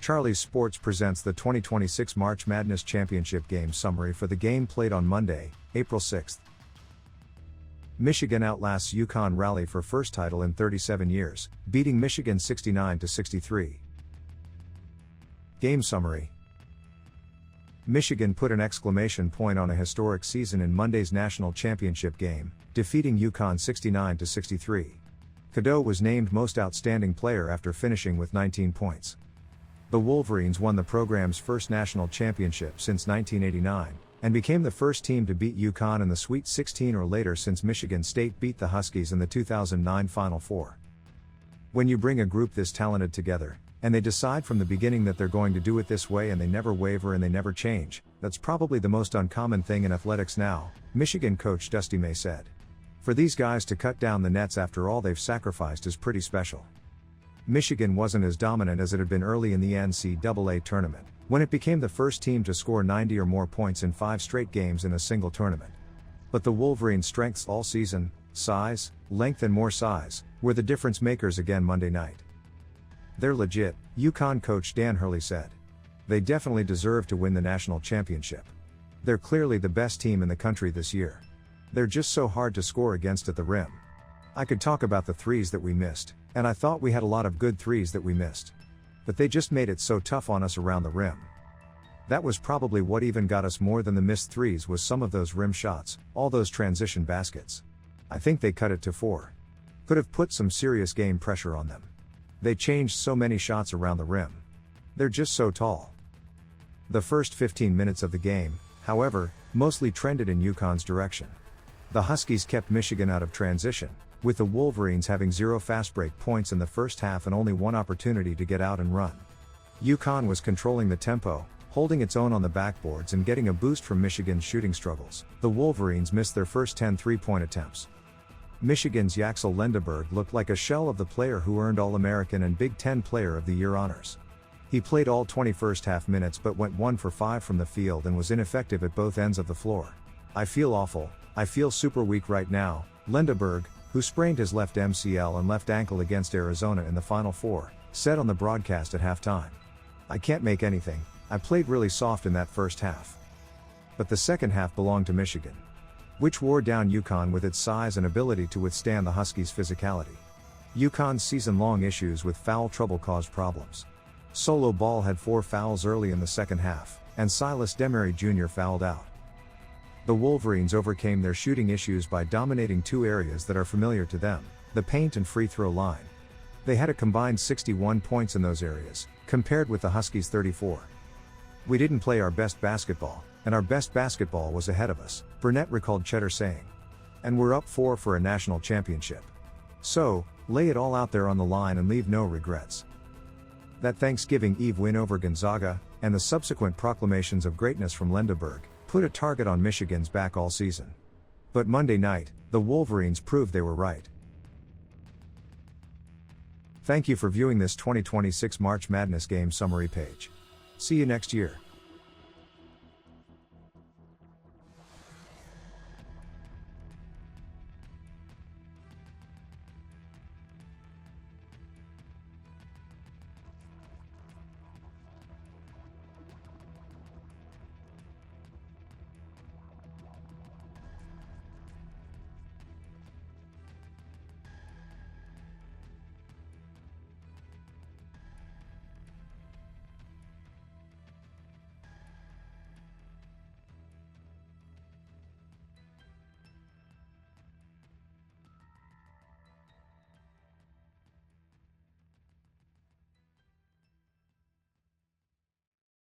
Charlie's Sports presents the 2026 March Madness Championship game summary for the game played on Monday, April 6th. Michigan outlasts UConn rally for first title in 37 years, beating Michigan 69-63. Game summary. Michigan put an exclamation point on a historic season in Monday's national championship game, defeating UConn 69-63. Cadeau was named Most Outstanding Player after finishing with 19 points. The Wolverines won the program's first national championship since 1989, and became the first team to beat UConn in the Sweet 16 or later since Michigan State beat the Huskies in the 2009 Final Four. When you bring a group this talented together, and they decide from the beginning that they're going to do it this way and they never waver and they never change, that's probably the most uncommon thing in athletics now, Michigan coach Dusty May said. For these guys to cut down the nets after all they've sacrificed is pretty special. Michigan wasn't as dominant as it had been early in the Ncaa tournament, when it became the first team to score 90 or more points in 5 straight games in a single tournament. But the Wolverines' strengths all season, size, length and more size, were the difference makers again Monday night. They're legit, UConn coach Dan Hurley said. They definitely deserve to win the national championship. They're clearly the best team in the country this year. They're just so hard to score against at the rim. I could talk about the threes that we missed, and I thought we had a lot of good threes that we missed. But they just made it so tough on us around the rim. That was probably what even got us more than the missed threes was some of those rim shots, all those transition baskets. I think they cut it to 4. Could have put some serious game pressure on them. They changed so many shots around the rim. They're just so tall. The first 15 minutes of the game, however, mostly trended in UConn's direction. The Huskies kept Michigan out of transition, with the Wolverines having 0 fast break points in the first half and only 1 opportunity to get out and run. UConn was controlling the tempo, holding its own on the backboards and getting a boost from Michigan's shooting struggles. The Wolverines missed their first 10 three-point attempts. Michigan's Yaxel Lendeberg looked like a shell of the player who earned All-American and Big Ten Player of the Year honors. He played all 20 first-half minutes but went 1 for 5 from the field and was ineffective at both ends of the floor. "I feel awful, I feel super weak right now," Lendeberg, who sprained his left MCL and left ankle against Arizona in the Final Four, said on the broadcast at halftime. "I can't make anything, I played really soft in that first half." But the second half belonged to Michigan, which wore down UConn with its size and ability to withstand the Huskies' physicality. UConn's season-long issues with foul trouble caused problems. Solo Ball had 4 fouls early in the second half, and Silas Demery Jr. fouled out. The Wolverines overcame their shooting issues by dominating 2 areas that are familiar to them, the paint and free throw line. They had a combined 61 points in those areas, compared with the Huskies' 34. "We didn't play our best basketball, and our best basketball was ahead of us," Burnett recalled Cheddar saying. "And we're up 4 for a national championship. So, lay it all out there on the line and leave no regrets." That Thanksgiving Eve win over Gonzaga, and the subsequent proclamations of greatness from Lendeberg, put a target on Michigan's back all season. But Monday night, the Wolverines proved they were right. Thank you for viewing this 2026 March Madness game summary page. See you next year.